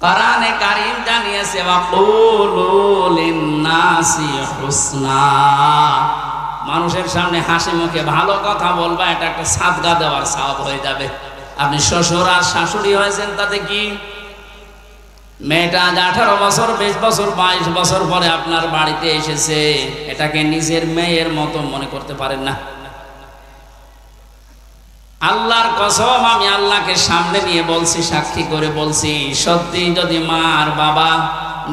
কোরআনে কারীম জানিয়েছে ওয়াকুলু লিন-নাসি হুসনা, মানুষের সামনে হাসি মুখে ভালো কথা বলবা, এটা একটা সাদকা দেওয়ার সওয়াব হয়ে যাবে। আপনি শ্বশুর আর শাশুড়ি হয়েছেন, তাতে কি? মেয়েটা আজ 18 বছর 20 বছর 22 বছর পরে আপনার বাড়িতে এসেছে, এটাকে নিজের মেয়ের মতো মনে করতে পারেন না। আল্লাহর কসম, আমি আল্লাহকে সামনে নিয়ে বলছি, সাক্ষী করে বলছি, সত্যি যদি মা আর বাবা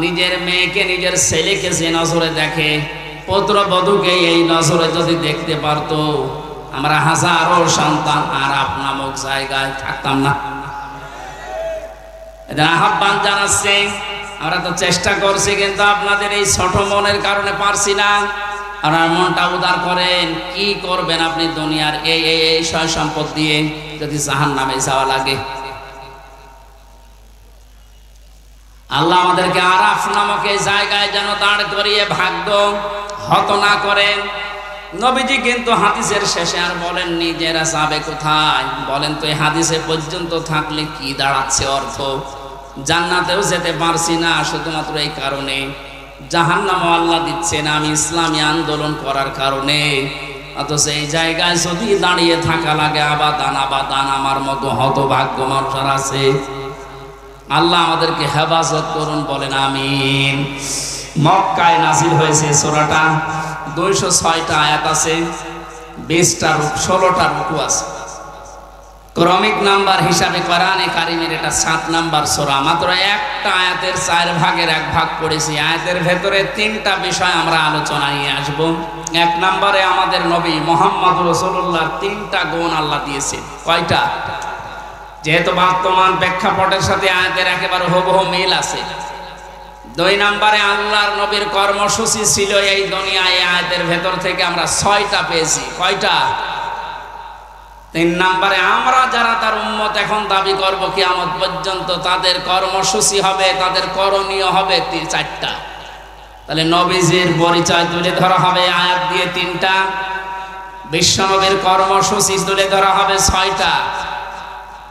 নিজের মেয়েকে নিজের ছেলেকে যে নজরে দেখে, পুত্রবধূকে এই নজরে যদি দেখতে পারতো, আমরা হাজারো সন্তান আর আপনামক জায়গায় থাকতাম না। এদের আহ্বান জানাচ্ছি, আমরা তো চেষ্টা করছি, কিন্তু আপনাদের এই ছোট মনের কারণে পারছি না। আপনার মনটা উদার করেন, কি করবেন আপনি দুনিয়ার এই সয় সম্পদ দিয়ে যদি জাহান্নামে যাওয়া লাগে? আল্লাহ আমাদেরকে আরাফ নামক এই জায়গায় যেন দাঁড় করিয়ে ভাগ্য হত না করেন। নবীজি কিন্তু হাদিসের শেষে আর বলেননি যে এরা যাবে কোথায়। বলেন তো, এই হাদিসে পর্যন্ত থাকলে কি দাঁড়াচ্ছে অর্থ? জান্নাতেও যেতে পারছি না শুধুমাত্র এই কারণে, জাহান্নামও আল্লাহ দিচ্ছে না আমি ইসলামী আন্দোলন করার কারণে। অথচ এই জায়গায় যদি দাঁড়িয়ে থাকা লাগে আবাদান আবাদান, আমার মতো হতভাগ্য মানুষ আছে। আল্লাহ আমাদেরকে হেফাজত করুন, বলেন আমিন। মক্কায় নাজিল হয়েছে সূরাটা, 206টা আয়াত আছে, 20টা 16টা রুকু আছে। ক্রমিক নাম্বার হিসাবে কোরআনে কারিমের এটা 7 নাম্বার সূরা। মাত্র একটা আয়াতের 4 ভাগের 1 ভাগ পড়েছি। আয়াতের ভেতরে 3টা বিষয় আমরা আলোচনায় নিয়ে আসব। 1 নম্বরে আমাদের নবী মুহাম্মদ রাসূলুল্লাহর 3টা গুণ আল্লাহ দিয়েছেন। কয়টা? যেহেতু বর্তমান প্রেক্ষাপটের সাথে আয়াতের একেবারে হুবহু মিল আছে। 2 নম্বরে আল্লাহর নবীর কর্মসূচি ছিল এই দুনিয়ায়, আয়াতের ভেতর থেকে আমরা 6টা পেয়েছি। কয়টা? 3 নম্বরে আমরা যারা তার উম্মত এখন দাবি করব কিয়ামত পর্যন্ত, তাদের কর্মসূচি হবে, তাদের করণীয় হবে 4টা। তাহলে নবীজির পরিচয় তুলে ধরা হবে আয়াত দিয়ে 3টা, বিশ্বনবীর কর্মসূচি তুলে ধরা হবে 6টা,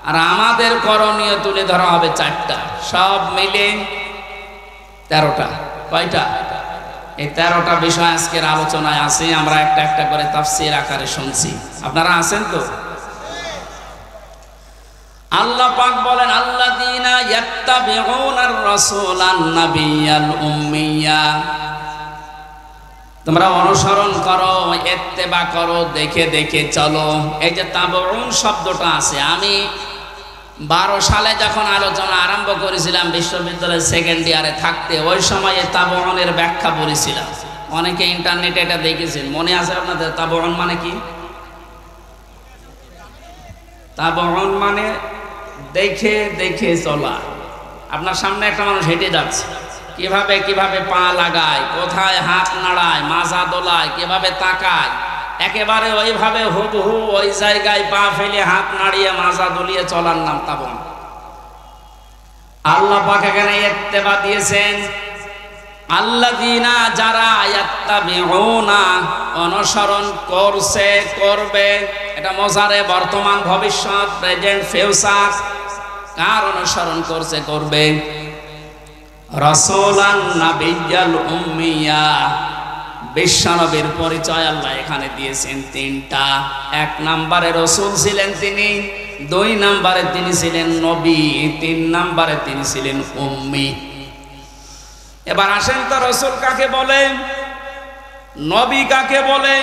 আর আমাদের করণীয় তুলে ধরা হবে 4টা। সব মিলে 13টা। কয়টা? এই 13টা বিষয় আজকের আলোচনায় আছে। আমরা একটা একটা করে তাফসীর আকারে শুনছি। আপনারা আছেন তো? আল্লাহ পাক বলেন আল্লাযীনা ইয়াত্তাবিউনার রাসূলান নাবিয়্যাল উম্মিয়্যা, তোমরা অনুসরণ করো, ইত্তেবা করো, দেখে দেখে চলো। এই যে তাবউন শব্দটা আছে, আমি 12 সালে যখন আলোচনা আরম্ভ করেছিলাম বিশ্ববিদ্যালয়ের 2nd ইয়ারে থাকতে, ওই সময় তাবউনের ব্যাখ্যা পড়েছিলাম। অনেকে ইন্টারনেটে এটা দেখেছেন, মনে আছে আপনাদের? তাবউন মানে কি? তাবউন মানে দেখে দেখে চলা। আপনার সামনে একটা মানুষ হেঁটে যাচ্ছে, কিভাবে কিভাবে পা লাগায়, কোথায় হাত নাড়ায়, মাজা দোলায়, কিভাবে তাকায়, একেবারে ওইভাবে হুবহু ওই জায়গায় পা ফেলে হাত নাড়িয়ে মাজা দলিয়ে চলার নাম তাবউন। আল্লাহ পাক এখানে ইত্তেবা দিয়েছেন, আল্লাযীনা যারা ইয়াত্তাবিউনা অনুসরণ করছে, করবে। এটা মোজারে, বর্তমান, ভবিষ্যৎ, প্রেজেন্ট, ফিউচার। কার অনুসরণ করছে, করবে? রাসূলান নাবিয়্যাল উম্মিয়্যা, বিশ্বনবীর পরিচয় আল্লাহ এখানে দিয়েছেন 3টা। 1 নম্বরে রাসূল ছিলেন তিনি, 2 নম্বরে তিনি ছিলেন নবী, 3 নম্বরে তিনি ছিলেন উম্মি। এবার আসেন তো, রাসূল কাকে বলে, নবী কাকে বলে,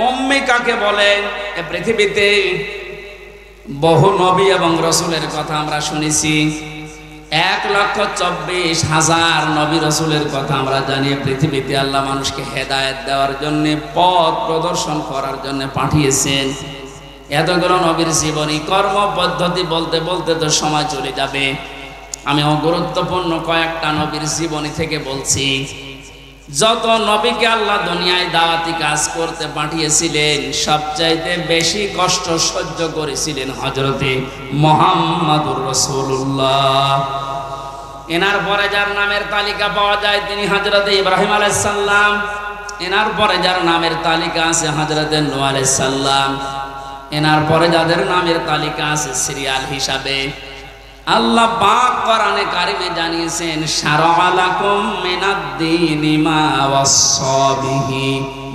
উম্মি কাকে বলে? এই পৃথিবীতে বহু নবী এবং রাসূলের কথা আমরা শুনেছি। 1,24,000 নবী রাসূলের কথা আমরা জানি। পৃথিবীতে আল্লাহ মানুষকে হেদায়েত দেওয়ার জন্য, পথ প্রদর্শন করার জন্য পাঠিয়েছেন। এতগুলো নবীর জীবনী, কর্ম পদ্ধতি বলতে বলতে তো সময় চলে যাবে। আমি গুরুত্বপূর্ণ কয়েকটা নবীর জীবনী থেকে বলছি। যত নবীকে আল্লাহ দুনিয়ায় দাওয়াতি কাজ করতে পাঠিয়েছিলেন, সবচাইতে বেশি কষ্ট সহ্য করেছিলেন হযরতে মুহাম্মদুর রাসূলুল্লাহ। এনার পরে যার নামের তালিকা পাওয়া যায় তিনি হযরতে ইব্রাহিম আলাইহিস সালাম। এনার পরে যার নামের তালিকা আছে হযরতে নূহ আলাইহিস সালাম। এনার পরে যাদের নামের তালিকা আছে সিরিয়াল হিসাবে আল্লাহ পাক কোরআনে কারিমে জানিয়েছেন শারা'a লাকুম মিনাদ-দীনি মা ওয়াসসা বিহি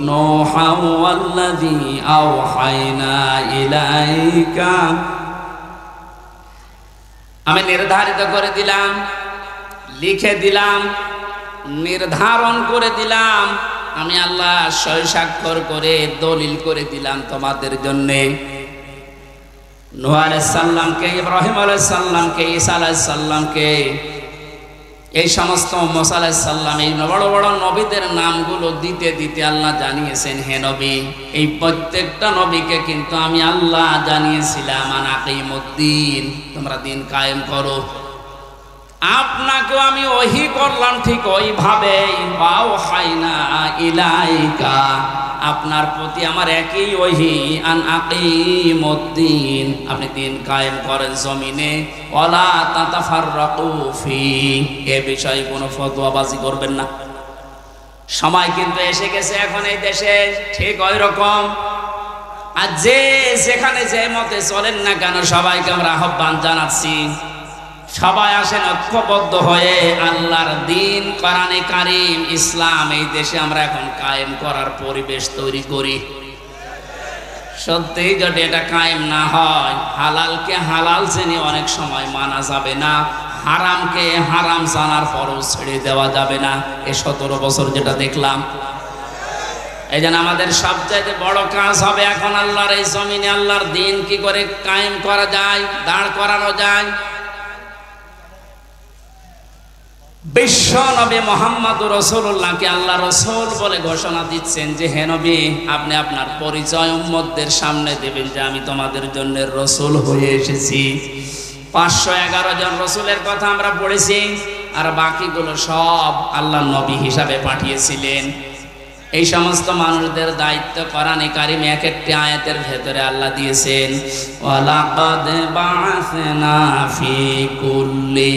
নূহা ওয়াল্লাযী আওহায়না ইলাইকা। আমি নির্ধারিত করে দিলাম, লিখে দিলাম, নির্ধারণ করে দিলাম, আমি আল্লাহ সই স্বাক্ষর করে দলিল করে দিলাম তোমাদের জন্যে। নূহ আলাইহিস সালামকে, ইব্রাহিম আলাইহিস সালামকে, ঈসা আলাইহিস সালামকে, এই সমস্ত মুসা আলাইহিস সালাম, এই বড় বড় নবীদের নামগুলো দিতে দিতে আল্লাহ জানিয়েছেন, হে নবী, এই প্রত্যেকটা নবীকে কিন্তু আমি আল্লাহ জানিয়েছিলাম আন আকিমুদ্দিন, তোমরা দিন কায়েম করো। আপনাকেও আমি ওহী করলাম ঠিক ওইভাবে, ওয়াহাইনা ইলাইকা, আপনার প্রতি আমার একই ওহী, আন আকিমুদ্দিন, আপনি দিন কায়েম করেন জমিনে, ওয়ালা তাতাফাররাকু ফি, এ বিষয়ে কোনো ফতোয়াবাজি করবেন না। সময় কিন্তু এসে গেছে এখন এই দেশে ঠিক ওই রকম, আর যে যেখানে যে মতে চলেন না কেন সবাইকে আমরা আহ্বান জানাচ্ছি, সবাই আসেন ঐক্যবদ্ধ হয়ে আল্লাহর দিন, কোরআনে কারীম, ইসলাম এই দেশে আমরা এখন কায়েম করার পরিবেশ তৈরি করি। সত্যি যদি এটা কায়েম না হয়, হালালকে হালাল জেনে অনেক সময় মানা যাবে না, হারামকে হারাম জানার পরও ছেড়ে দেওয়া যাবে না। এ 17 বছর যেটা দেখলাম, এই জন্য আমাদের সবচাইতে বড় কাজ হবে এখন আল্লাহর এই জমিনে আল্লাহর দিন কি করে কায়েম করা যায়, দাঁড় করানো যায়। বিশ্ব নবী মুহাম্মদুর রাসূলুল্লাহকে আল্লাহ রাসূল বলে ঘোষণা দিচ্ছেন যে, হে নবী, আপনি আপনার পরিচয় উম্মতদের সামনে দেবেন যে আমি তোমাদের জন্য রাসূল হয়ে এসেছি। 511 জন রাসূলের কথা আমরা পড়েছি, আর বাকিগুলো সব আল্লাহ নবী হিসাবে পাঠিয়েছিলেন। এই সমস্ত মানুষদের দায়িত্ব কোরআনে কারিমে এক একটি আয়াতের ভেতরে আল্লাহ দিয়েছেন, ওয়ালাকাদ বা'আসনা ফি কুল্লি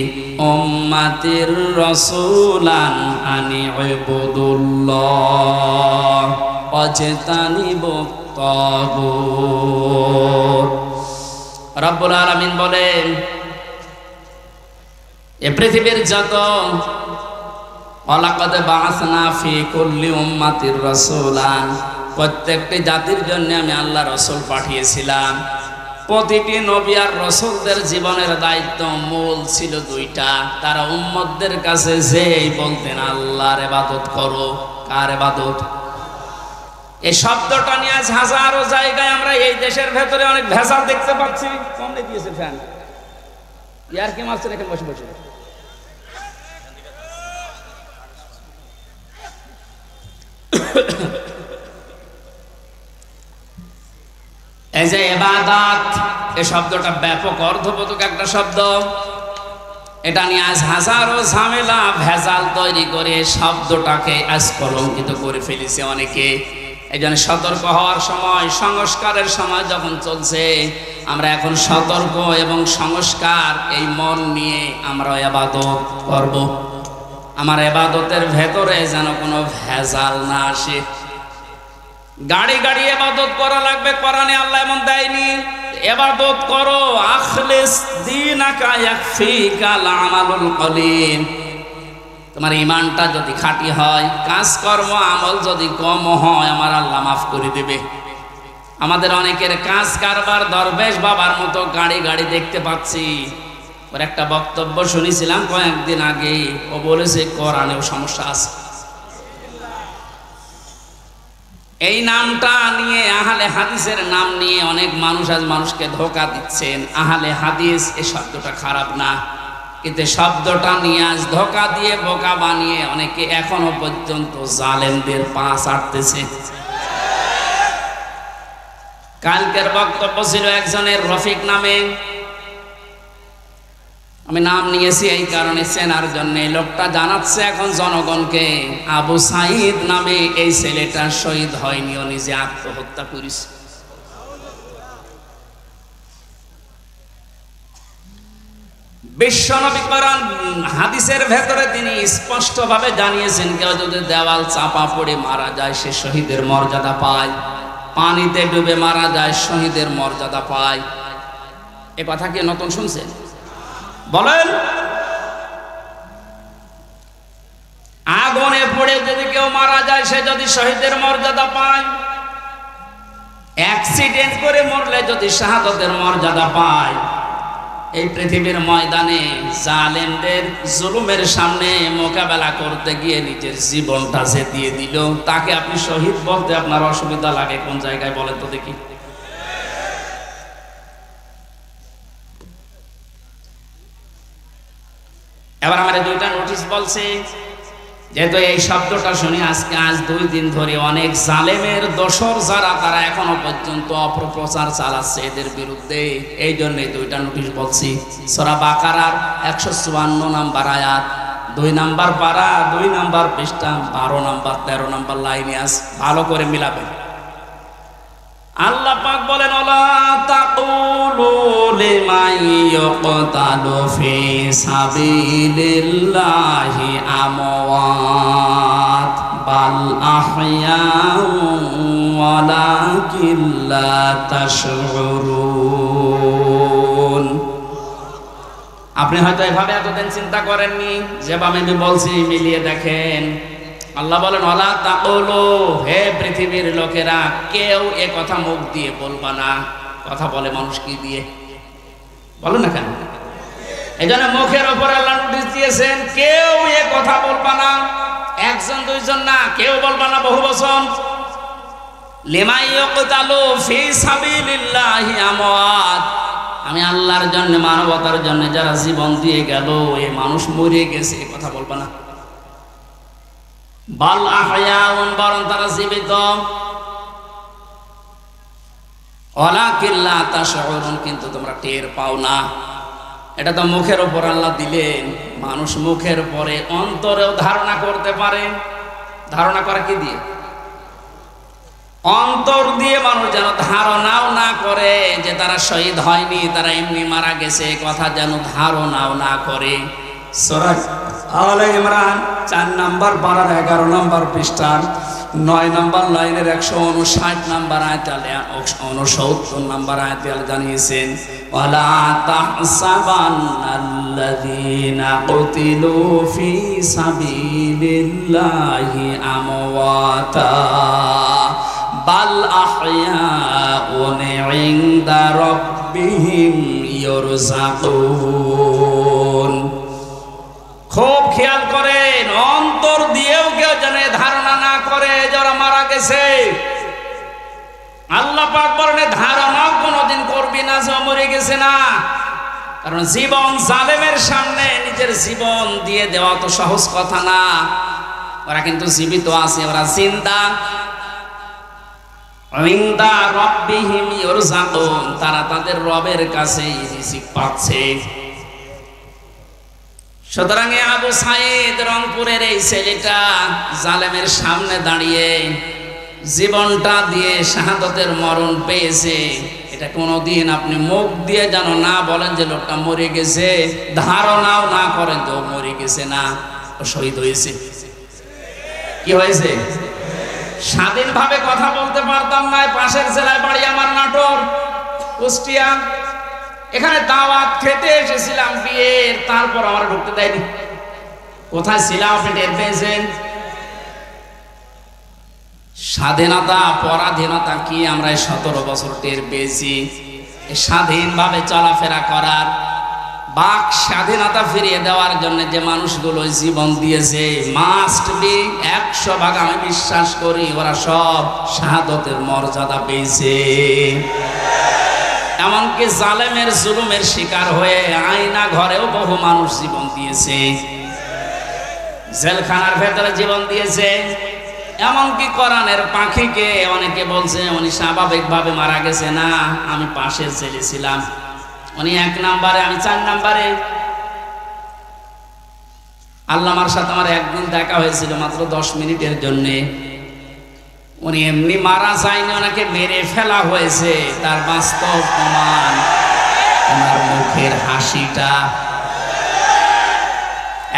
উম্মাতির রাসূলান আনি ইবুদুল্লাহ ওয়াজতানিবুত তাগুত। রব্বুল আলামিন বলেন, এ পৃথিবীর যত, ওয়ালাকাদ বা'আসনা ফি কুল্লি উম্মাতির রাসূলান, প্রত্যেকটি জাতির জন্য আমি আল্লাহ রাসূল পাঠিয়েছিলাম। প্রতিটি নবী আর রাসূলদের জীবনের দায়িত্ব মূল ছিল দুইটা, তারা উম্মতদের কাছে যেই বলতেন আল্লাহর ইবাদত করো। কার ইবাদত? এই শব্দটা নিয়ে আজ হাজারো জায়গায় আমরা এই দেশের ভেতরে অনেক ভেজাল দেখতে পাচ্ছি। কমনে দিয়েছে ফ্যান, ইয়ার কি মারছেন এখানে বসে বসে। এই যে ইবাদত, এই শব্দটা ব্যাপক অর্থবোধক একটা শব্দ, এটা নিয়ে আজ হাজারো ঝামেলা ভেজাল তৈরি করে শব্দটাকে আজ কলঙ্কিত করে ফেলেছে অনেকে। এই জন্য সতর্ক হওয়ার সময়, সংস্কারের সময় যখন চলছে, আমরা এখন সতর্ক এবং সংস্কার এই মন নিয়ে আমরা ইবাদত করব। আমার ইবাদতের ভেতরে যেন কোনো ভেজাল না আসে। গাড়ি গাড়ি ইবাদত করা লাগবে, কোরআনে আল্লাহ এমন দেয়নি। ইবাদত করো, আখলিস দীনাকা ইয়াকফিকাল আমালুল কলিল। তোমার ঈমানটা যদি খাঁটি হয়, কাজকর্ম আমল যদি কম হয়, আমার আল্লাহ মাফ করে দেবে। আমাদের অনেকের কাজ কারবার দরবেশ বাবার মতো গাড়ি গাড়ি দেখতে পাচ্ছি। ওর একটা বক্তব্য শুনেছিলাম কয়েকদিন আগে, ও বলেছে কোরআনেও সমস্যা আছে। এই নামটা নিয়ে, আহলে হাদিসের নাম নিয়ে অনেক মানুষ আজ মানুষকে ধোঁকা দিচ্ছেন। আহলে হাদিস এই শব্দটা খারাপ না, কিন্তু শব্দটা নিয়ে আজ ধোঁকা দিয়ে বোকা বানিয়ে অনেকে এখনো পর্যন্ত জালেমদের পা চাটতেছে। কালকের বক্তব্য ছিল একজনের রফিক নামে, আমি নাম নিয়েছি এই কারণে চেনার জন্য। লোকটা জানাচ্ছে এখন জনগণকে, আবু সাইদ নামে এই ছেলেটা শহীদ হয়নি, ও নিজে আত্মহত্যা করেছে। বিশ্বনবী কোরআন হাদিসের ভেতরে তিনি স্পষ্টভাবে জানিয়েছেন, কেউ যদি দেওয়াল চাপা পড়ে মারা যায় সে শহীদের মর্যাদা পায়, পানিতে ডুবে মারা যায় শহীদের মর্যাদা পায়। এ কথা কি নতুন শুনছেন? বলেন, আগুনে পড়ে যদি কেউ মারা যায় সে যদি শহীদের মর্যাদা পায়, অ্যাক্সিডেন্ট করে মরলে যদি শাহাদাতের মর্যাদা পায়, এই পৃথিবীর ময়দানে জালেমদের জুলুমের সামনে মোকাবেলা করতে গিয়ে নিজের জীবনটা যে দিয়ে দিল, তাকে আপনি শহীদ বলতে আপনার অসুবিধা লাগে কোন জায়গায় বলেন তো দেখি? এবার আমার দুইটা নোটিশ বলছে, যেহেতু এই শব্দটা শুনি আজ 2 দিন ধরে অনেক জালেমের দোসর যারা তারা এখনো পর্যন্ত অপপ্রচার চালাচ্ছে এদের বিরুদ্ধে, এই জন্যই 2টা নোটিশ বলছি। সূরা বাকারার 154 নম্বর আয়াত, 2 নম্বর পারা, 2 নম্বর পৃষ্ঠা, 12 নম্বর 13 নম্বর লাইনে আছে, ভালো করে মিলাবেন। আল্লাহ পাক বলেন, ওয়ালা তাকুলু লিমান ইয়াকতালু ফি সাবিলিল্লাহি আমওয়াত বাল আহইয়াউ ওয়ালাকিন লা তাশউরুন। আপনি হয়তো এভাবে এতদিন চিন্তা করেননি, যেভাবে আমি বলছি মিলিয়ে দেখেন। আল্লাহ বলেন, ওয়ালা তাকুলু, হে পৃথিবীর লোকেরা, কেউ এ কথা মুখ দিয়ে বলবা না। কথা বলে মানুষ কি দিয়ে? বলো না কেন? এই জন্য মুখের ওপর আল্লাহ নোটিশ দিয়েছেন, কেউ এ কথা বলবা না। 1 2 জন না, কেউ বলবা না, বহু বচন। লিমান ইয়াকতালু ফি সাবিলিল্লাহি আমওয়াত, আমি আল্লাহর জন্য, মানবতার জন্য যারা জীবন দিয়ে গেল, এ মানুষ মরে গেছে, এ কথা বলবা না। বাল আহয়াউন, বরং তারা জীবিত। ওয়ালাকিন লা তাশউরুন, কিন্তু তোমরা টের পাও না। এটা তো মুখের উপর আল্লাহ দিলেন, মানুষ মুখের পরে অন্তরেও ধারণা করতে পারে। ধারণা করে কি দিয়ে? অন্তর দিয়ে মানুষ যেন ধারণাও না করে যে তারা শহীদ হয়নি, তারা এমনি মারা গেছে, কথা যেন ধারণাও না করে। সূরা আলে ইমরান 4 নম্বর পারার 11 নম্বর পৃষ্ঠার 9 নম্বর লাইনের 159 নম্বর আয়াতে 69 নম্বর আয়াতে জানিয়েছেন, ওয়ালা তাহসাবান্নাল্লাযীনা কুতিলু ফি সাবিলিল্লাহি আমওয়াতা বাল আহইয়াউন ইনদা রাব্বিহিম ইরযাকুন। খুব খেয়াল করেন, অন্তর দিয়েও কেউ যেন ধারণা না করে যারা মারা গেছে। আল্লাহ পাক বলেন, ধারণাও কোনোদিন করবি না যে মরে গেছে না। কারণ জীবন জালেমের সামনে নিজের জীবন দিয়ে দেওয়া তো সহজ কথা না। ওরা কিন্তু জীবিত আছে, ওরা জিন্দা। ইনদা রাব্বিহিম ইরযাকুন, তারা তাদের রবের কাছে রিজিক পাচ্ছে। সুতরাং আবু সাঈদ রংপুরের এই ছেলেটা জালেমের সামনে দাঁড়িয়ে জীবনটা দিয়ে শাহাদাতের মরণ পেয়েছে। এটা কোনোদিন আপনি মুখ দিয়ে যেন না বলেন যে লোকটা মরে গেছে, ধারণাও না করেন তো মরে গেছে না, ও শহীদ হয়েছে। কি হয়েছে? স্বাধীনভাবে কথা বলতে পারতাম না। পাশের জেলায় বাড়ি আমার, নাটোর, কুষ্টিয়া। এখানে দাওয়াত খেতে এসেছিলাম বিয়ের, তারপর আমার ঢুকতে দেয়নি। কোথায় ছিলাম আপনি টের পেয়েছেন? স্বাধীনতা পরাধীনতা কি আমরা 17 বছর টের পেয়েছি। স্বাধীনভাবে চলাফেরা করার, বাক স্বাধীনতা ফিরিয়ে দেওয়ার জন্য যে মানুষগুলো জীবন দিয়েছে, মাস্ট বি 100 ভাগ আমি বিশ্বাস করি ওরা সব শাহাদাতের মর্যাদা পেয়েছে। এমনকি জালেমের জুলুমের শিকার হয়ে আয়না ঘরেও বহু মানুষ জীবন দিয়েছে, জেলখানার ভেতরে জীবন দিয়েছে। এমনকি কোরআনের পাখিকে অনেকে বলছে উনি স্বাভাবিকভাবে মারা গেছে না, আমি পাশের জেলে ছিলাম, উনি 1 নম্বরে, আমি 4 নম্বরে। আল্লামার সাথে আমার একদিন দেখা হয়েছিল মাত্র 10 মিনিটের জন্যে। উনি এমনি মারা যায়নি, ওনাকে মেরে ফেলা হয়েছে। তার বাস্তব প্রমাণ ওনার মুখের হাসিটা।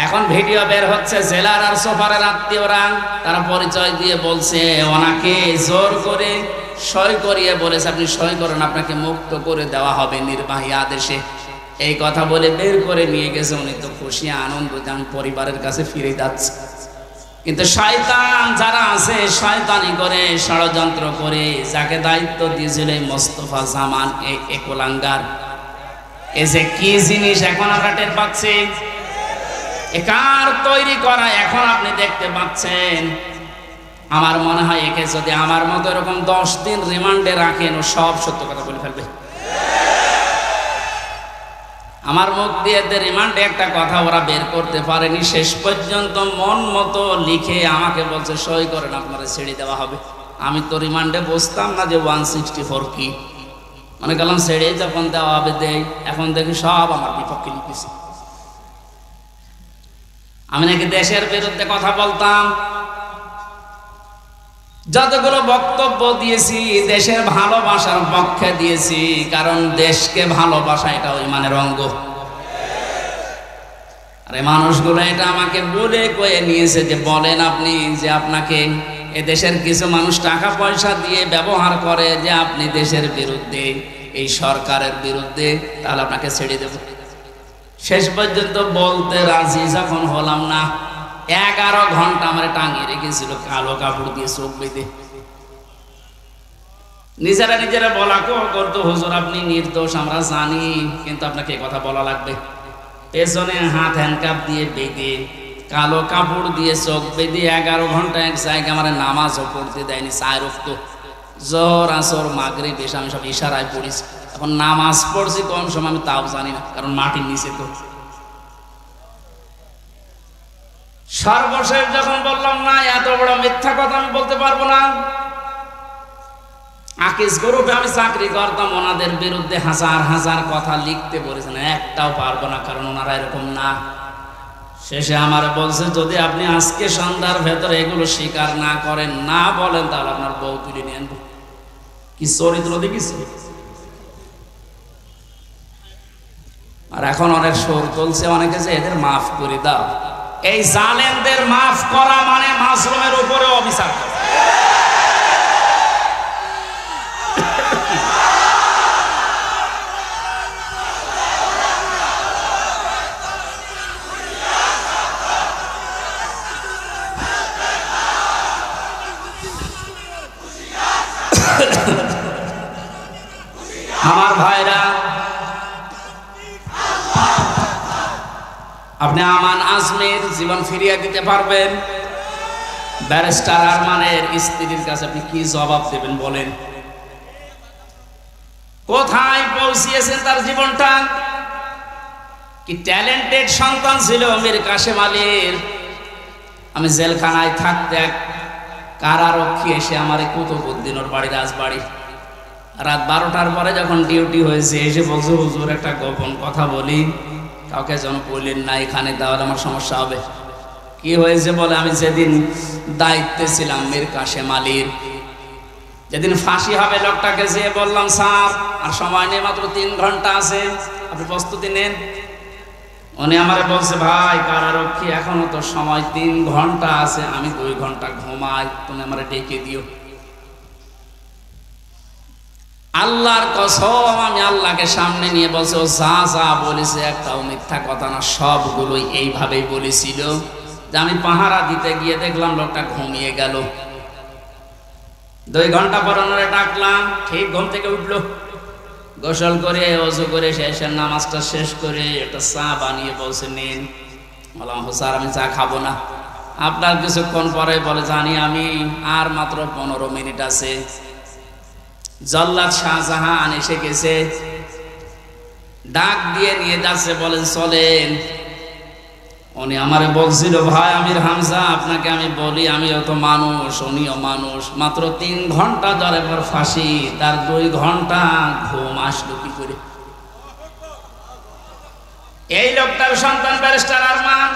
এখন ভিডিও বের হচ্ছে, জেলার আর সোফারের আত্মীয়রা তারা পরিচয় দিয়ে বলছে ওনাকে জোর করে সই করিয়ে বলেছে আপনি সই করেন, আপনাকে মুক্ত করে দেওয়া হবে নির্বাহী আদেশে। এই কথা বলে বের করে নিয়ে গেছে। উনি তো খুশি আনন্দ যে আমি পরিবারের কাছে ফিরে যাচ্ছি। কিন্তু শয়তান যারা আছে শয়তানি করে ষড়যন্ত্র করে যাকে দায়িত্ব দিয়েছিল মোস্তফা জামান এই একলাঙ্গার, এই যে কি জিনিস এখন আমরা টের পাচ্ছি, একার তৈরি করা এখন আপনি দেখতে পাচ্ছেন। আমার মনে হয় একে যদি আমার মতো এরকম 10 দিন রিমান্ডে রাখেন ও সব সত্য কথা বলে ফেলবে। আমার মুখ দিয়ে রিমান্ডে একটা কথা ওরা বের করতে পারেনি, শেষ পর্যন্ত মন মতো লিখে আমাকে বলছে সই করেন আপনারা ছেড়ে দেওয়া হবে। আমি তো রিমান্ডে বসতাম না যে 164 কি, মনে করলাম ছেড়ে যখন দেওয়া হবে দেই। এখন দেখি সব আমার বিপক্ষে লিখেছে। আমি নাকি দেশের বিরুদ্ধে কথা বলতাম, যতগুলো বক্তব্য দিয়েছি দেশের ভালোবাসার পক্ষে দিয়েছি, কারণ দেশকে ভালোবাসা এটা ইমানের অঙ্গ। আরে মানুষগুলো এটা আমাকে বলে কয়ে নিয়েছে যে বলেন আপনি যে আপনাকে এ দেশের কিছু মানুষ টাকা পয়সা দিয়ে ব্যবহার করে যে আপনি দেশের বিরুদ্ধে, এই সরকারের বিরুদ্ধে, তাহলে আপনাকে ছেড়ে দেব। শেষ পর্যন্ত বলতে রাজি যখন হলাম না, 11 ঘন্টা আমার টাঙিয়ে রেখেছিল কালো কাপড় দিয়ে চোখ বেঁধে। নিজেরা বলা করতো হুজুর আপনি নির্দোষ আমরা জানি, কিন্তু আপনাকে কথা বলা লাগবে। পেছনে হাত হ্যান্ডকাপ দিয়ে বেঁধে কালো কাপড় দিয়ে চোখ বেঁধে 11 ঘন্টা এক জায়গায় আমার নামাজও পড়তে দেয়নি। 4 ওয়াক্ত জোহর আসর মাগরিব এসে আমি সব ইশারায় পড়েছি। এখন নামাজ পড়ছি কোন সময় আমি তাও জানি না, কারণ মাটির নিচে তো। সর্বশেষ যখন বললাম না এত বড় মিথ্যা কথা আমি বলতে পারবো না, আকিস গ্রুপে আমি চাকরি করতাম, ওনাদের বিরুদ্ধে হাজার হাজার কথা লিখতে বলেছেন, একটাও পারবো না, কারণ ওনারা এরকম না। শেষে আমার বলছে যদি আপনি আজকে সন্ধ্যার ভেতরে এগুলো স্বীকার না করেন, না বলেন, তাহলে আপনার বউ তুলে নিয়ে আনবো। কি চরিত্র দেখিস। আর এখন অনেক সুর তুলছে অনেকে যে এদের মাফ করে দাও। এই জালেমদের মাফ করা মানে মাসরুমের উপরে অবিচার করা। আমার ভাইরা, আপনি আমান আজমের জীবন ফিরিয়ে দিতে পারবেন? ব্যারিস্টার আরমানের স্ত্রীর কাছে আপনি কি জবাব দেবেন বলেন? কোথায় পৌঁছিয়েছেন তার জীবনটা? কি ট্যালেন্টেড সন্তান ছিল মীর কাসেম আলীর। আমি জেলখানায় থাকতে এক কারারক্ষী এসে আমার কুতুবউদ্দিন ওর বাড়ি রাজবাড়ি, রাত 12টার পরে যখন ডিউটি হয়েছে এসে বলছে হুজুর একটা গোপন কথা বলি, কাউকে যেন বললেন না এখানে, তাহলে আমার সমস্যা হবে। কি হয়েছে বলে, আমি যেদিন দায়িত্বে ছিলাম মীর কাসেম আলীর, যেদিন ফাঁসি হবে লোকটাকে যেয়ে বললাম স্যার আর সময় নেই, মাত্র 3 ঘন্টা আছে, আপনি প্রস্তুতি নেন। উনি আমারে বলছে ভাই কারারক্ষী এখনো তো সময় 3 ঘন্টা আছে, আমি 2 ঘন্টা ঘুমাই, তুমি আমারে ডেকে দিও। আল্লাহর কসম আমি আল্লাহকে সামনে নিয়ে বলছে ও যা যা বলেছে একটাও মিথ্যা কথা না, সবগুলোই এইভাবেই বলেছিল। যে আমি পাহারা দিতে গিয়ে দেখলাম লোকটা ঘুমিয়ে গেল। 2 ঘন্টা পর ওনারে ডাকলাম, ঠিক ঘুম থেকে উঠলো, গোসল করে ওযু করে শেষের নামাজটা শেষ করে একটা চা বানিয়ে বলছে নিন। বললাম স্যার আমি চা খাবো না। আপনার কিছুক্ষণ পরে বলে জানি আমি, আর মাত্র 15 মিনিট আছে। জল্লাদ শাহজাহান এসে গেছে, ডাক দিয়ে নিয়ে যাচ্ছে, বলেন চলেন। উনি আমারে বলছিল ভাই আমির হামজা আপনাকে আমি বলি আমিও তো মানুষ, উনিও মানুষ, মাত্র 3 ঘন্টা ধরে পর ফাঁসি, তার 2 ঘন্টা ঘুম আসলো কি করে? এই লোকটার সন্তান ব্যারিস্টার আরমান,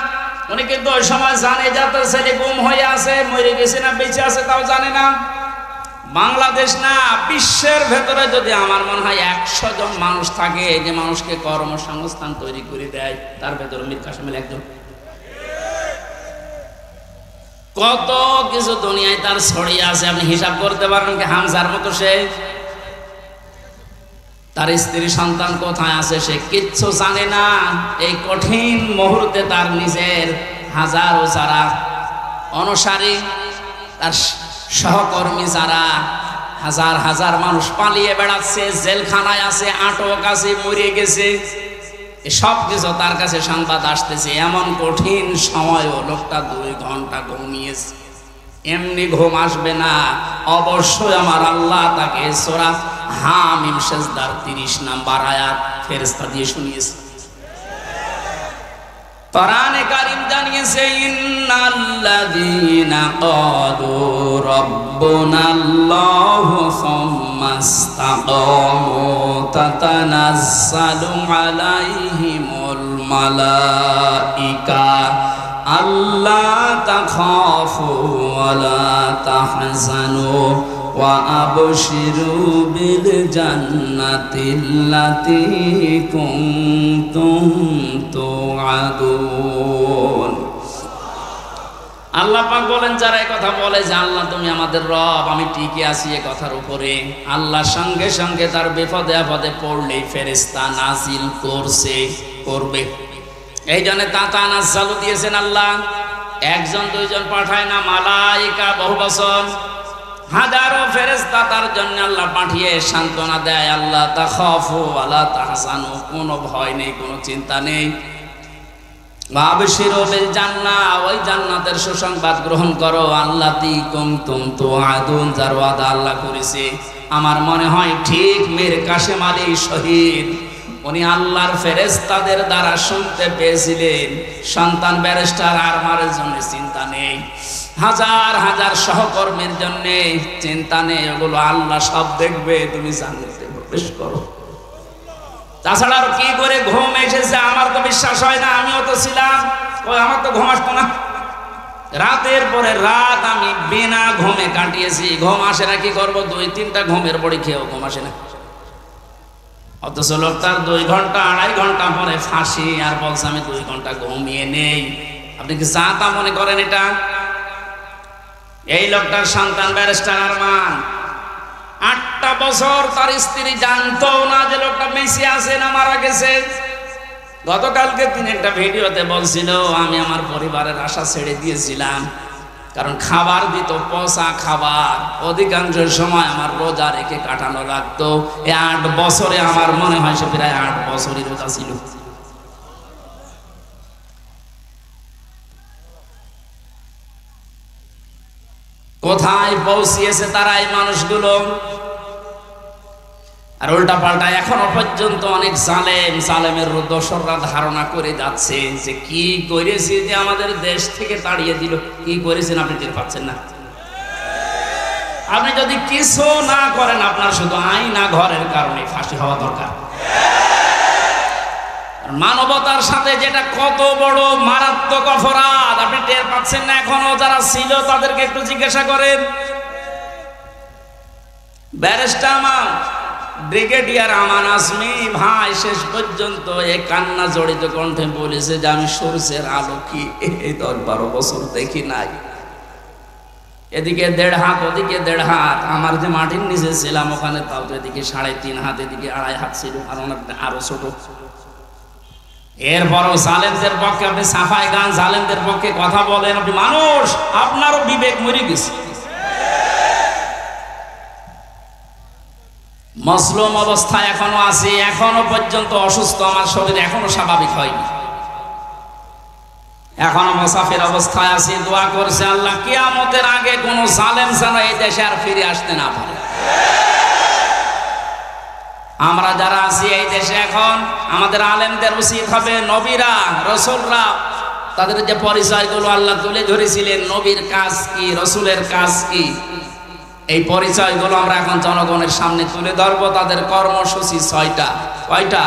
উনি কিন্তু ওই সময় জানে যে তার ছেলে গুম হয়ে আছে, মরে গেছে না বেঁচে আছে তাও জানে না। বাংলাদেশ না বিশ্বের ভেতরে যদি আমার মনে হয় 100 জন মানুষ থাকে যে মানুষকে কর্মসংস্থান তৈরি করে দেয়, তার ভেতরে মীর কাসেম আলী একজন। কত কিছু দুনিয়ায় তার ছড়িয়ে আছে, আপনি হিসাব করতে পারেন কি হামজার মতো সে? তার স্ত্রী সন্তান কোথায় আছে সে কিচ্ছু জানে না। এই কঠিন মুহূর্তে তার নিজের হাজারো যারা অনুসারী, তার সহকর্মী যারা হাজার হাজার মানুষ পালিয়ে বেড়াচ্ছে, জেলখানায় আছে, আটক আছে, মরে গেছে, সব কিছু তার কাছে সংবাদ আসতেছে। এমন কঠিন সময়ও লোকটা 2 ঘন্টা ঘুমিয়েছে। এমনি ঘুম আসবে না, অবশ্যই আমার আল্লাহ তাকে সূরা হামিম সেজদার 30 নম্বর আয়াত ফেরেশতা দিয়ে শুনিয়েছে। কোরআনে কারীম জানিয়েছে, ইন্নাল্লাযীনা ক্বালু রাব্বুনাল্লাহু সুম্মা ইসতাকামু তাতানাজ্জালু আলাইহিমুল মালাইকা আল্লা তাখাফু ওয়া লা তাহজানু ওয়া আবশিরু বিল জান্নাতিল্লাতী কুনতুম তুআদুন। আল্লাহ পাক বলেন, যারা এই কথা বলে যে আল্লাহ তুমি আমাদের রব, আমি টিকে আছি এই কথার উপরে, আল্লাহর সঙ্গে সঙ্গে তার বিপদে আপদে পড়লেই ফেরেশতা নাজিল করবে। এই জন্য তাতানাজ্জালু দিয়েছেন আল্লাহ। 1 2 পাঠায় না, মালাইকা বহু বছর হাজারো ফেরেশতা তার জন্য আল্লাহ পাঠিয়ে সান্ত্বনা দেয়। আল্লাহ তাখাফু ওয়া লা তাহজানু, কোনো ভয় নেই, কোনো চিন্তা নেই। ওয়া আবশিরু বিল জান্নাহ, ওই জান্নাতের সুসংবাদ গ্রহণ করো। আল্লাতী কুনতুম তুআদুন, যার ওয়াদা আল্লাহ করেছে। আমার মনে হয় ঠিক মীর কাসেম আলী শহীদ উনি আল্লাহর ফেরেশতাদের দ্বারা শুনতে পেয়েছিলেন, সন্তান ব্যারিস্টার আরমারের জন্য চিন্তা নেই, হাজার হাজার সহকর্মীর জন্য চিন্তা নেই, ওগুলো আল্লাহ সব দেখবে, তুমি জান্নাতে প্রবেশ করো। তাছাড়া আর কি করে ঘুম এসেছে আমার তো বিশ্বাস হয় না। আমিও তো ছিলাম, আমার তো ঘুম আসতো না। রাতের পরে রাত আমি বিনা ঘুমে কাটিয়েছি। ঘুম আসে না, কি করবো? 2-3টা ঘুমের বড়ি খেয়েও ঘুম আসে না। অথচ লোক তার 2 ঘন্টা 2.5 ঘন্টা পরে ফাঁসি, আর বলছে আমি 2 ঘন্টা ঘুমিয়ে নেই। আপনি কি যা তা মনে করেন এটা? এই লোকটার সন্তান ব্যারিস্টার আরমান 8টা বছর তার স্ত্রী জানতো না যে লোকটা বেঁচে আছে না মারা গেছে। গতকালকে তিনি একটা ভিডিওতে বলছিল, আমি আমার পরিবারের আশা ছেড়ে দিয়েছিলাম, কারণ খাবার দিত পচা খাবার, অধিকাংশ সময় আমার রোজা রেখে কাটানো লাগতো। এই 8 বছরে আমার মনে হয় সে প্রায় 8 বছরই রোজা ছিল। কোথায় পৌঁছিয়েছে তারা এই মানুষগুলো? আর উল্টা পাল্টা এখনো পর্যন্ত অনেক জালেমের দোসররা ধারণা করে যাচ্ছে যে কি করেছে যে আমাদের দেশ থেকে তাড়িয়ে দিল। কি করেছেন আপনি টের পাচ্ছেন না? আপনি যদি কিছু না করেন, আপনার শুধু আইনা ঘরের কারণে ফাঁসি হওয়া দরকার। মানবতার সাথে যেটা কত বড় মারাত্মক অপরাধ আপনি টের পাচ্ছেন না এখনো? যারা ছিল তাদেরকে একটু জিজ্ঞাসা করেন। ব্যারিস্টার ব্রিগেডিয়ার আমান আজমি ভাই শেষ পর্যন্ত এই কান্না জড়িত কণ্ঠে বলেছে যে আমি সূর্যের আলো কি এই 10-12 বছর দেখি নাই। এদিকে 1.5 হাত, ওদিকে 1.5 হাত। আমার যে মাটির নিচে ছিলাম ওখানে তাও তো এদিকে 3.5 হাত, এদিকে 2.5 হাত ছিল, আর আরো ছোট। এরপরও জালেমদের পক্ষে আপনি সাফাই গান, জালেমদের পক্ষে কথা বলেন। আপনি মানুষ, আপনারও বিবেক মরে গেছে। মজলুম অবস্থায় এখনো আছি, এখনো পর্যন্ত অসুস্থ, আমার শরীর এখনো স্বাভাবিক হয়নি, এখনো মুসাফির অবস্থায় আছি। দোয়া করছে আল্লাহ কিয়ামতের আগে কোন জালেম যেন এই দেশে আর ফিরে আসতে না পারে। আমরা যারা আছি এই দেশে এখন, আমাদের আলেমদের উচিত হবে নবীরা রসুলরা তাদের যে পরিচয়গুলো আল্লাহ তুলে ধরেছিলেন, নবীর কাজ কি, রসুলের কাজ কি, এই পরিচয়গুলো আমরা এখন জনগণের সামনে তুলে ধরবো। তাদের কর্মসূচি 6টা। কয়টা?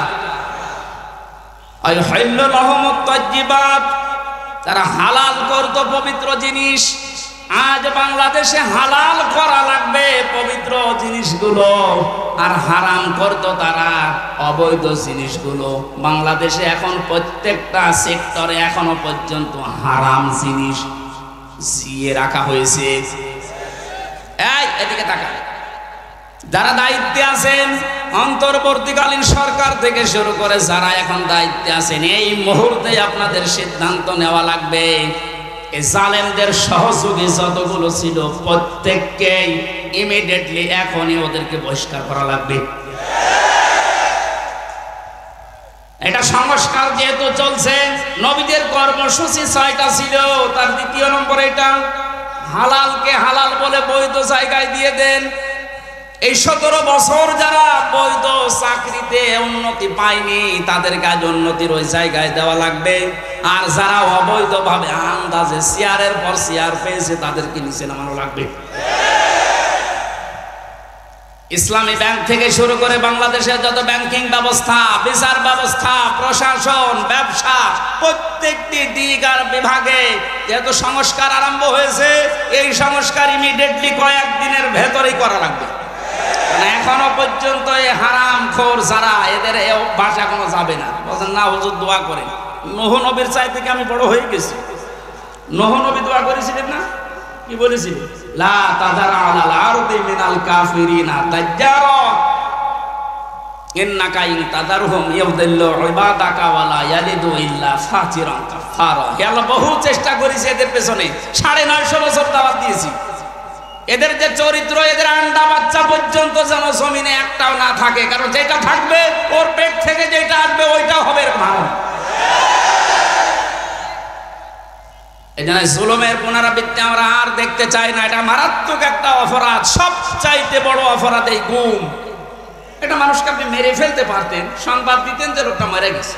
তারা হালাল করত পবিত্র জিনিস। আজ বাংলাদেশে হালাল করা লাগবে পবিত্র জিনিসগুলো, আর হারাম করত তারা অবৈধ জিনিসগুলো। বাংলাদেশে এখন প্রত্যেকটা সেক্টরে এখনো পর্যন্ত হারাম জিনিস জিয়ে রাখা হয়েছে। এই এদিকে তাকান, যারা দায়িত্বে আছেন অন্তর্বর্তীকালীন সরকার থেকে শুরু করে যারা এখন দায়িত্বে আছেন, এই মুহূর্তে আপনাদের সিদ্ধান্ত নেওয়া লাগবে এই জালেমদের সহযোগী যতগুলো ছিল প্রত্যেককেই ইমিডিয়েটলি এখনই ওদেরকে বহিষ্কার করা লাগবে। এটা সংস্কার যেহেতু চলছে, নবীদের কর্মসূচি 6টা ছিল, তার দ্বিতীয় নম্বর এটা হালালকে হালাল বলে বৈধ জায়গায় দিয়ে দেন। এই 17 বছর যারা বৈধ চাকরিতে উন্নতি পায়নি তাদেরকে আজ উন্নতির ওই জায়গায় দেওয়া লাগবে, আর যারা অবৈধভাবে আন্দাজে চেয়ারের পর চেয়ার পেয়েছে তাদেরকে নিচে নামানো লাগবে। ইসলামী ব্যাংক থেকে শুরু করে বাংলাদেশের যত ব্যাংকিং ব্যবস্থা, বিচার ব্যবস্থা, প্রশাসন, ব্যবসা, প্রত্যেকটি দিক আর বিভাগে যেহেতু সংস্কার আরম্ভ হয়েছে, এই সংস্কার ইমিডিয়েটলি কয়েকদিনের ভেতরেই করা লাগবে। এখনো পর্যন্ত এই হারামখোর যারা, এদের এই অভ্যাস এখনো যাবে না। বলছেন না হুজুর দোয়া করেন, নূহ নবীর চাই থেকে আমি বড় হয়ে গেছি। নূহ নবী দোয়া করেছিলেন না? কি বলেছিলেন? লা তাযার আলাল আরদি মিনাল কাফিরিনা তাজ্জারা ইন্নাকা ইন তাযারহুম ইয়াদিল্লু ইবাদাকা ওয়া লা ইয়ালিদু ইল্লা ফাজিরান কাফারা। হে আল্লাহ, বহু চেষ্টা করেছি এদের পেছনে, 950 বছর দাওয়াত দিয়েছি। এদের যে চরিত্র, এদের আন্ডা বাচ্চা পর্যন্ত যেন জমিনে একটাও না থাকে, কারণ যেটা থাকবে ওর পেট থেকে যেটা আসবে ওইটা হবে ভালো। এই জন্য জুলুমের পুনরাবৃত্তি আমরা আর দেখতে চাই না। এটা মারাত্মক একটা অপরাধ, সবচাইতে বড় অপরাধ এই গুম। এটা মানুষকে আপনি মেরে ফেলতে পারতেন, সংবাদ দিতেন যে লোকটা মারা গেছে।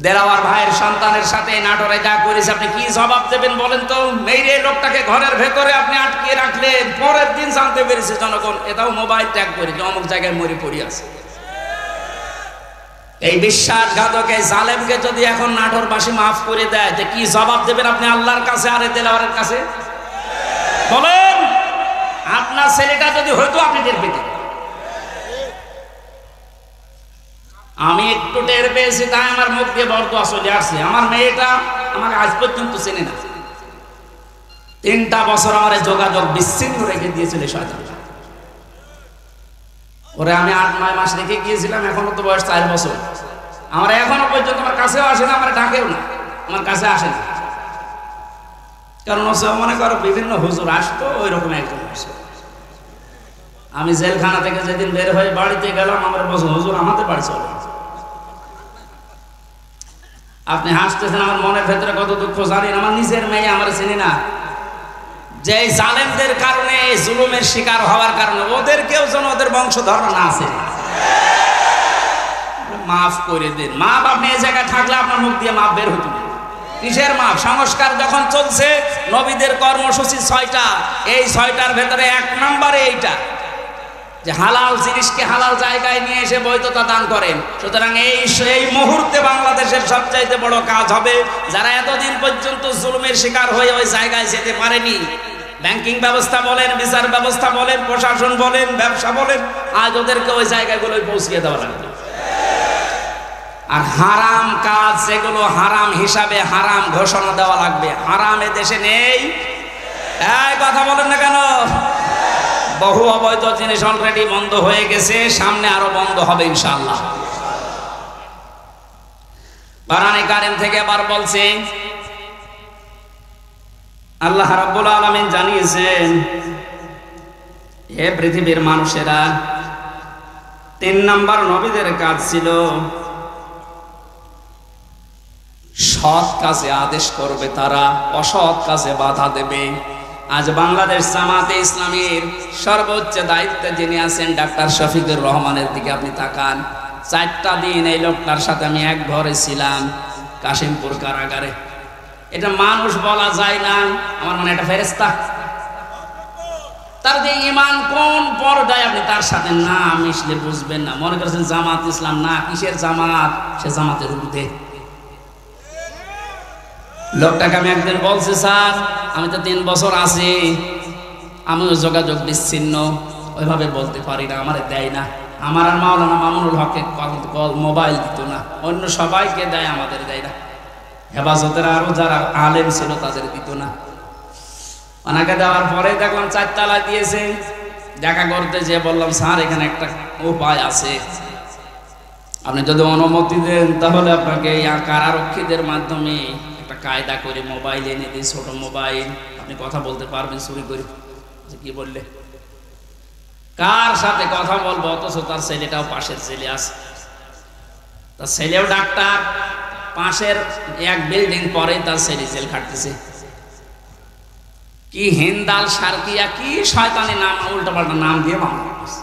দেলাওয়ার ভাইয়ের সন্তানের সাথে নাটোরে যা করেছে, আপনি কি জবাব দেবেন বলেন তো? মেরে লোকটাকে ঘরের ভেতরে আপনি আটকে রাখলেন, পরের দিন জানতে পেরেছে জনগণ, এটাও মোবাইল ট্যাগ করে যে অমুক জায়গায় মরে পড়ে আছে। এই বিশ্বাসঘাতক এই জালেমকে যদি এখন নাটোরবাসী মাফ করে দেয়, যে কি জবাব দেবেন আপনি আল্লাহর কাছে আর দেলাওয়ারের কাছে? বলেন, আপনার ছেলেটা যদি হয়তো আপনি টের পেতেন। আমি একটু টের পেয়েছি, তাই আমার মুখ দিয়ে বরদোয়া চলে আসছে। আমার মেয়েটা আমাকে আজ পর্যন্ত চেনে না। 3টা বছর আমার যোগাযোগ বিচ্ছিন্ন রেখে দিয়েছিল শয়তান। ওরে আমি 8-9 মাস রেখে গিয়েছিলাম, এখনো তো বয়স 4 বছর। আমার এখনো পর্যন্ত আমার কাছেও আসে না, আমার ডাকেও না, আমার কাছে আসে না। কারণ মনে করো বিভিন্ন হুজুর আসতো, ওই রকম একজন আসে। আমি জেলখানা থেকে যেদিন বের হয়ে বাড়িতে গেলাম, আমার বছর হুজুর আমাদের বাড়ি চলে। আপনি হাসতেছেন, আমার মনের ভেতরে কত দুঃখ জানেন। আমার নিজের মেয়ে আমার চিনি না, যে জালেমদের কারণে, জুলুমের শিকার হওয়ার কারণে ওদেরকেও যেন ওদের বংশধর না আছে। মাফ করে দেন। মাপ আপনি এই জায়গায় থাকলে আপনার মুখ দিয়ে মাপ বের হতো না। কিসের মাপ? সংস্কার যখন চলছে, নবীদের কর্মসূচি 6টা, এই 6টার ভেতরে 1 নম্বরে এইটা যে হালাল জিনিসকে হালাল জায়গায় নিয়ে এসে বৈধতা দান করেন। সুতরাং এই মুহূর্তে বাংলাদেশের সবচাইতে বড় কাজ হবে, যারা এতদিন পর্যন্ত জুলুমের শিকার হয়ে ওই জায়গায় যেতে পারেনি, ব্যাংকিং ব্যবস্থা বলেন, বিচার ব্যবস্থা বলেন, প্রশাসন বলেন, ব্যবসা বলেন, আজ ওদেরকে ওই জায়গাগুলোয় পৌঁছিয়ে দেওয়া লাগবে। আর হারাম কাজ যেগুলো হারাম হিসাবে হারাম ঘোষণা দেওয়া লাগবে। হারাম এ দেশে নেই, এই কথা বলেন না কেন? বহু অবৈধ জিনিস অলরেডি বন্ধ হয়ে গেছে, সামনে আরো বন্ধ হবে ইনশাআল্লাহ। কোরআনে কারীম থেকে আবার বলছে, আল্লাহ রাব্বুল আলামিন জানিয়েছেন, হে পৃথিবীর মানুষেরা, 3 নাম্বার নবীদের কাজ ছিল সৎ কাজে আদেশ করবে, তারা অসৎ কাজে বাধা দেবে। আজ বাংলাদেশ জামাতে ইসলামীর সর্বোচ্চ দায়িত্বে যিনি আছেন ডাক্তার শফিকুর রহমানের দিকে আপনি তাকান। 4টা দিন এই লোকটার সাথে আমি এক ঘরে ছিলাম, কাশিমপুর কারাগারে। এটা মানুষ বলা যায় না, আমার মনে এটা ফেরেশতা। তার যে ঈমান কোন পর্যায়ে আপনি তার সাথে না মিশলে বুঝবেন না। মনে করছেন জামাত ইসলাম, না, কিসের জামাত? সে জামাতের ঊর্ধ্বে। লোকটাকে আমি একদিন বলছি, স্যার আমি তো 3 বছর আছি, আমিও যোগাযোগ বিচ্ছিন্ন, ওইভাবে বলতে পারি না, আমারে দেয় না। আমার আর মাওলানা মামুনুল হককে কল মোবাইল দিত না, অন্য সবাইকে দেয়, আমাদের দেয় না। হেফাজতের আরো যারা আলেম ছিল তাদের দিত না। ওনাকে দেওয়ার পরে দেখলাম 4 তালা দিয়েছে, দেখা করতে যে বললাম, স্যার এখানে একটা উপায় আছে, আপনি যদি অনুমতি দেন তাহলে আপনাকে এই কারারক্ষীদের মাধ্যমে একটা কায়দা করে মোবাইল এনে দিই, ছোট মোবাইল, আপনি কথা বলতে পারবেন চুরি করে। কি বললে? কার সাথে কথা বলবো, অথচ তার ছেলেটাও পাশের ছেলে আছে, তার ছেলেও ডাক্তার, পাশের এক বিল্ডিং পরে তার ছেলে জেল খাটতেছে। কি হিন্দাল সারকিয়া, কি শয়তানি নাম, উল্টো পাল্টা নাম দিয়ে মামলা করছে।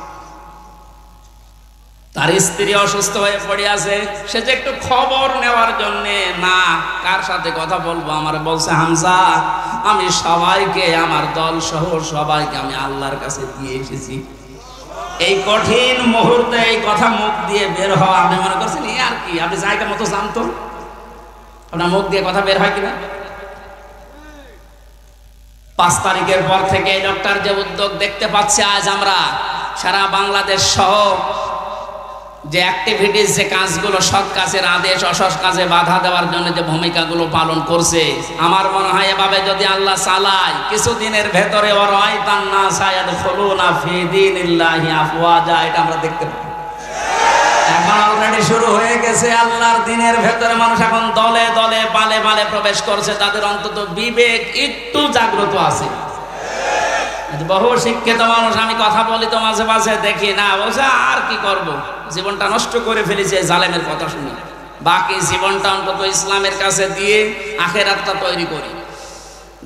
তার স্ত্রী অসুস্থ হয়ে পড়ে আছে, সে যে একটু খবর নেওয়ার জন্য, না কার সাথে কথা বলবো, আমার বলছে হামজা আমি সবাইকে, আমার দল সহ সবাইকে আমি আল্লাহর কাছে দিয়ে এসেছি। এই কঠিন মুহূর্তে এই কথা মুখ দিয়ে বের হওয়া, আপনি মনে করছেন এই আর কি, আপনি জায়গা মতো জানতো আপনার মুখ দিয়ে কথা বের হয় কিনা? 5 তারিখের পর থেকে এই লোকটার যে উদ্যোগ দেখতে পাচ্ছি আজ আমরা সারা বাংলাদেশ সহ, যে অ্যাক্টিভিটিস, যে কাজগুলো, সৎ কাজের আদেশ, অসৎ কাজে বাধা দেওয়ার জন্য যে ভূমিকাগুলো পালন করছে, আমার মনে হয় এভাবে যদি আল্লাহ চালায়, কিছুদিনের ভেতরে এটা আমরা দেখতে পাবো। এখন অলরেডি শুরু হয়ে গেছে, আল্লাহর দিনের ভেতরে মানুষ এখন দলে দলে পালে পালে প্রবেশ করছে, তাদের অন্তত বিবেক একটু জাগ্রত আছে। বহু শিক্ষিত মানুষ, আমি কথা বলি তো মাঝে মাঝে দেখি না, বলছে আর কি করব, জীবনটা নষ্ট করে ফেলেছে জালেমের কথা শুনি, বাকি জীবনটা অন্তত ইসলামের কাছে দিয়ে আখিরাতটা তৈরি করি।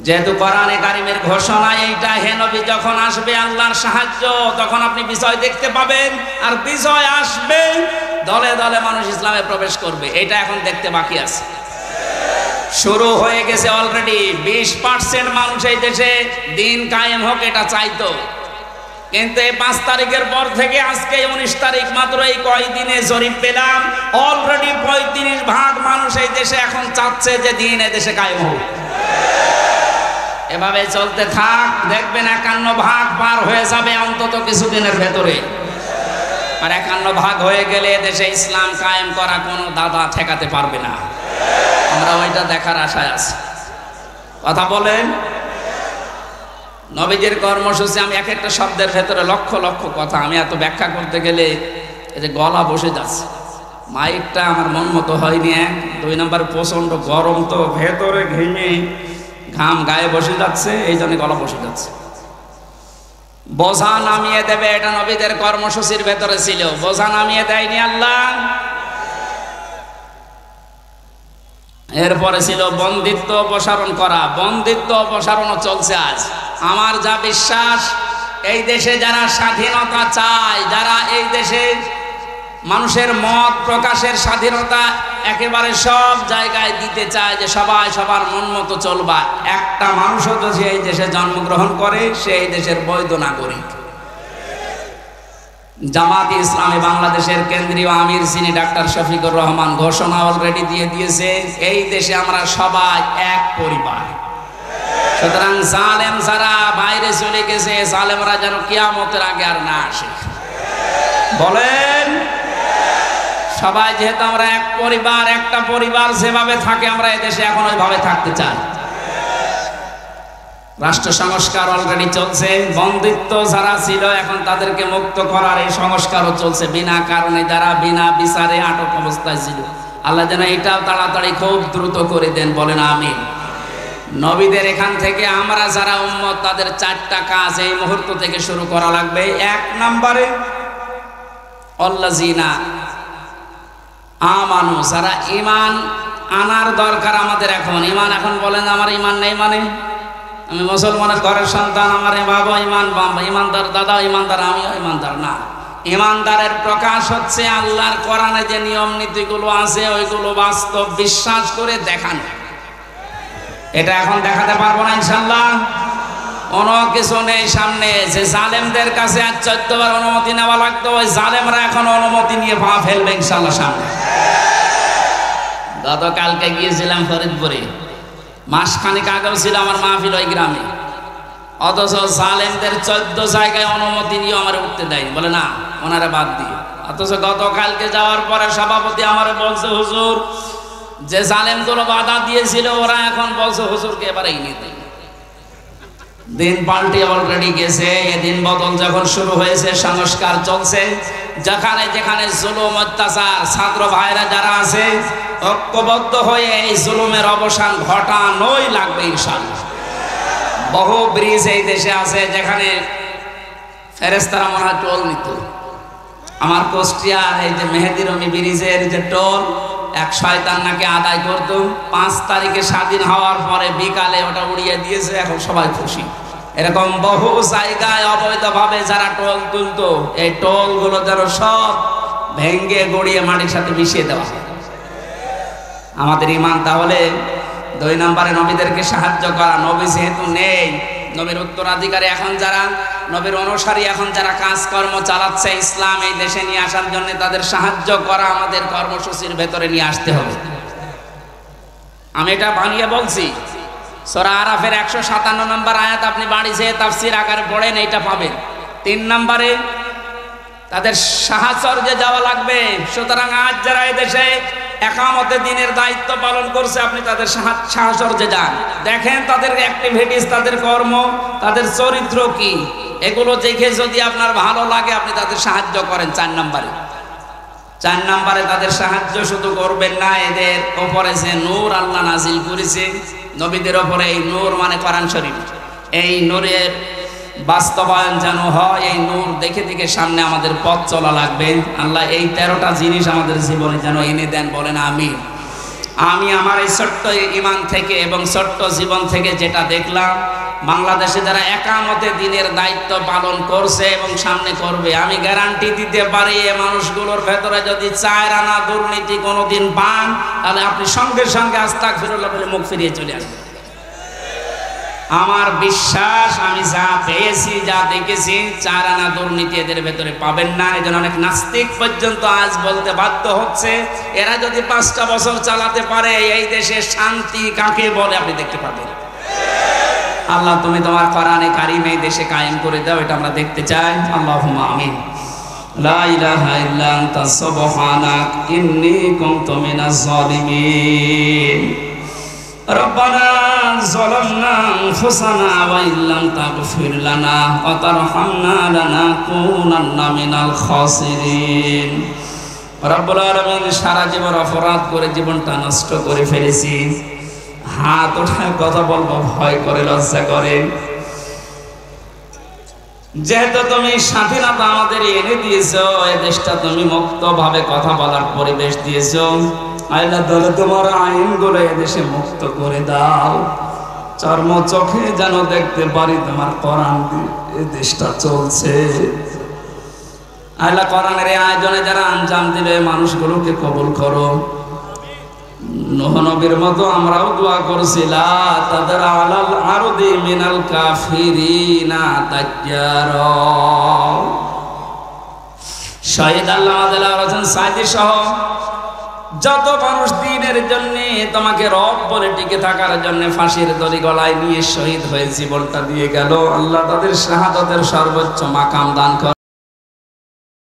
যেহেতু কোরআনে কারিমের ঘোষণা এইটা, হে নবী যখন আসবে আল্লাহর সাহায্য, তখন আপনি বিজয় দেখতে পাবেন, আর বিজয় আসবে দলে দলে মানুষ ইসলামে প্রবেশ করবে, এটা এখন দেখতে বাকি আছে। শুরু হয়ে গেছে অলরেডি। 20% মানুষ এই দেশে দিন কায়েম হোক এটা চাইতো, কিন্তু এই 5 তারিখের পর থেকে আজকে 19 তারিখ, মাত্র এই কয়দিনে জরিপ পেলাম অলরেডি 35% মানুষ এই দেশে এখন চাচ্ছে যে দিন এই দেশে কায়েম হোক। এভাবে চলতে থাক, দেখবেন 51% পার হয়ে যাবে অন্তত কিছুদিনের ভেতরে। আর 51% হয়ে গেলে দেশে ইসলাম কায়েম করা কোনো দাদা ঠেকাতে পারবে না। আমরা ওইটা দেখার আশায় আছি। কথা বলেন। নবীজির কর্মসূচি, আমি এক একটা শব্দের ভেতরে লক্ষ লক্ষ কথা, আমি এত ব্যাখ্যা করতে গেলে এই যে গলা বসে যাচ্ছে, মাইকটা আমার মন মতো হয়নি। 2 নম্বর প্রচন্ড গরম, তো ভেতরে ঘেমে ঘাম গায়ে বসে যাচ্ছে, এই জন্য গলা বসে যাচ্ছে। বোঝা নামিয়ে দেবে, এটা নবীদের কর্মসূচির ভেতরে ছিল। বোঝা নামিয়ে দেয়নি আল্লাহ। এরপরে ছিল বন্দিত্ব অপসারণ করা। বন্দিত্ব অপসারণও চলছে আজ। আমার যা বিশ্বাস, এই দেশে যারা স্বাধীনতা চায়, যারা এই দেশে মানুষের মত প্রকাশের স্বাধীনতা একেবারে সব জায়গায় দিতে চায়, যে সবাই সবার মন মতো চলবা, একটা মানুষও যদি এই দেশে জন্মগ্রহণ করে সে এই দেশের বৈধ নাগরিক। জামাত ইসলামী বাংলাদেশের কেন্দ্রীয় আমির যিনি ডাক্তার শফিকুর রহমান ঘোষণা অলরেডি দিয়ে দিয়েছে, এই দেশে আমরা সবাই এক পরিবার। সুতরাং জালেম যারা বাইরে চলে গেছে, জালেমরা যেন কিয়ামতের আগে আর না আসে। বলেন, সবাই যেহেতু আমরা এক পরিবার, একটা পরিবার যেভাবে থাকে আমরা এদেশে এখন ওইভাবে থাকতে চাই। রাষ্ট্র সংস্কার অলরেডি চলছে। বন্দিত্ব যারা ছিল এখন তাদেরকে মুক্ত করার এই সংস্কারও চলছে। বিনা কারণে যারা বিনা বিচারে আটক অবস্থায় ছিল, আল্লাহ যেন এটাও তাড়াতাড়ি খুব দ্রুত করে দেন। বলেন আমিন। নবীদের এখান থেকে আমরা যারা উম্মত, তাদের 4টা কাজ এই মুহূর্ত থেকে শুরু করা লাগবে। 1 নম্বরে আল্লাযিনা আমানু, যারা ঈমান আনার দরকার আমাদের এখন। ঈমান এখন বলেন আমার ঈমান নেই, মানে আমি মুসলমানের ঘরের সন্তান, আমার বাবা ইমানদার, দাদা ইমানদার, আমিও ইমানদার না। ইমানদারের প্রকাশ হচ্ছে আল্লাহর কোরআনে যে নিয়ম নীতিগুলো আছে ওইগুলো বাস্তব বিশ্বাস করে দেখানো। এটা এখন দেখাতে পারবো না ইনশাআল্লাহ। কোনো কিছু নেই সামনে। যে জালেমদের কাছে আজ 14 বার অনুমতি নেওয়া লাগতো, ওই জালেমরা এখন অনুমতি নিয়ে পা ফেলবে ইনশাআল্লাহ সামনে। গতকালকে গিয়েছিলাম ফরিদপুরে, মাসখানেক আগেও ছিল আমার মাহফিল ওই গ্রামে, অথচ জালেমদের 14 জায়গায় অনুমতি নিয়ে আমার উঠতে দেয়নি। বলে না, ওনারা বাদ দিয়ে। অথচ গতকালকে যাওয়ার পরে সভাপতি আমার বলছে, হুজুর যে জালেমগুলো বাধা দিয়েছিল ওরা এখন বলছে হুজুরকে এবারে এনে দিন। দিন পাল্টে অলরেডি গেছে। এদিন বদল যখন শুরু হয়েছে, সংস্কার চলছে, যেখানে যেখানে জুলুম অত্যাচার, ছাত্র ভাইরা যারা আছে ঐক্যবদ্ধ হয়ে এই জুলুমের অবসান ঘটানোই লাগবে ইনশাআল্লাহ। বহু ব্রিজ এই দেশে আছে যেখানে ফেরেশতারা মনে হয় টোল নিত। আমার কুষ্টিয়ার এই যে মেহেদি রমি ব্রিজের যে টোল, এক শয়তান নাকি আদায় করত। 5 তারিখে স্বাধীন হওয়ার পরে বিকালে ওটা উড়িয়ে দিয়েছে, এখন সবাই খুশি। এরকম বহু জায়গায় অবৈধভাবে যারা টোল তুলতো, এই টোল গুলো যেন সব ভেঙ্গে গড়িয়ে মাটির সাথে মিশিয়ে দেওয়া হয়। আমাদের ঈমান তাহলে 2 নম্বরে নবীদেরকে সাহায্য করা। নবী যেহেতু নেই, নবীর উত্তরাধিকারী এখন যারা, নবীর অনুসারী এখন যারা কাজকর্ম চালাচ্ছে ইসলাম এই দেশে নিয়ে আসার জন্য, তাদের সাহায্য করা আমাদের কর্মসূচির ভেতরে নিয়ে আসতে হবে। আমি এটা বানিয়ে বলছি। সূরা আরাফের 157 নম্বর আয়াত আপনি বাড়ি যেয়ে তাফসীর আকারে পড়েন, এইটা পাবেন। 3 নম্বরে তাদের সাহায্যে যাওয়া লাগবে। সুতরাং আজ যারা এই দেশে একামতে দিনের দায়িত্ব পালন করছে, আপনি তাদের সাহায্যে যান, দেখেন তাদের অ্যাক্টিভিটিস, তাদের কর্ম, তাদের চরিত্র কি, এগুলো দেখে যদি আপনার ভালো লাগে আপনি তাদের সাহায্য করেন। 4 নম্বরে তাদের সাহায্য শুধু করবেন না, এদের ওপরে যে নূর আল্লাহ নাজিল করেছে নবীদের ওপরে, এই নূর মানে কোরআন শরীফ, এই নূরের বাস্তবায়ন যেন হয়। এই নূর দেখে দেখে সামনে আমাদের পথ চলা লাগবে। আল্লাহ এই 13টা জিনিস আমাদের জীবনে যেন এনে দেন, বলেন আমিন। আমি আমার এই ছোট্ট ঈমান থেকে এবং ছোট্ট জীবন থেকে যেটা দেখলাম, বাংলাদেশে যারা একামতে দিনের দায়িত্ব পালন করছে এবং সামনে করবে, আমি গ্যারান্টি দিতে পারি এই মানুষগুলোর ভেতরে যদি 4 আনা দুর্নীতি কোনোদিন পান, তাহলে আপনি সঙ্গে সঙ্গে আস্তাগফিরুল্লাহ বলে মুখ ফিরিয়ে চলে আসবেন। আমার বিশ্বাস, আমি যা পেয়েছি, যা দেখেছি, 4 আনা দুর্নীতি এদের ভেতরে পাবেন না। এই জন্য অনেক নাস্তিক পর্যন্ত আজ বলতে বাধ্য হচ্ছে, এরা যদি 5টা বছর চালাতে পারে এই দেশে শান্তি কাকে বলে আপনি দেখতে পাবেন। আল্লাহ তুমি তোমার কোরআনে কারিম এই দেশে কায়েম করে দাও, এটা আমরা দেখতে চাই। আল্লাহুম্মা আমিন। লা ইলাহা ইল্লা আনতা সুবহানাক ইন্নী কুনতু মিনাজ জালিমিন। রব্বানা যালামনা আনফুসানা ওয়া ইল্লাম তাগফির লানা ওয়া তারহামনা লানাকুনান্না মিনাল খাসিরিন। রব্বুল আলামিন, সারা জীবন অপরাধ করে জীবনটা নষ্ট করে ফেলেছি। হাত ওঠায় কথা বলবো ভয় করে, লজ্জা করে। যেহেতু তুমি স্বাধীনতা আমাদের এনে দিয়েছো, এই দেশটা তুমি মুক্তভাবে কথা বলার পরিবেশ দিয়েছো, আল্লাহ তাআলা তোমার আইনগুলো এদেশে মুক্ত করে দাও। চর্ম চোখে যেন দেখতে পারি তোমার কোরআন দিয়ে এই দেশটা চলছে। আল্লাহ কোরআনের এই আয়োজনে যারা আঞ্জাম দিলে মানুষগুলোকে কবুল করো। নূহ নবীর মতো আমরাও দোয়া করছিলা, তাদের আলাল আরদি মিনাল কাফিরিনা তাজ্জারা। শহীদ আল্লামা দেলাওয়ার হোসেন সাঈদী সহ যত মানুষ দ্বীনের জন্য, তোমাকে রব বলে টিকে থাকার জন্য ফাঁসির দড়ি গলায় নিয়ে শহীদ হয়ে জীবনটা দিয়ে গেল, আল্লাহ তাদের শাহাদাতের সর্বোচ্চ মাকাম দান কর।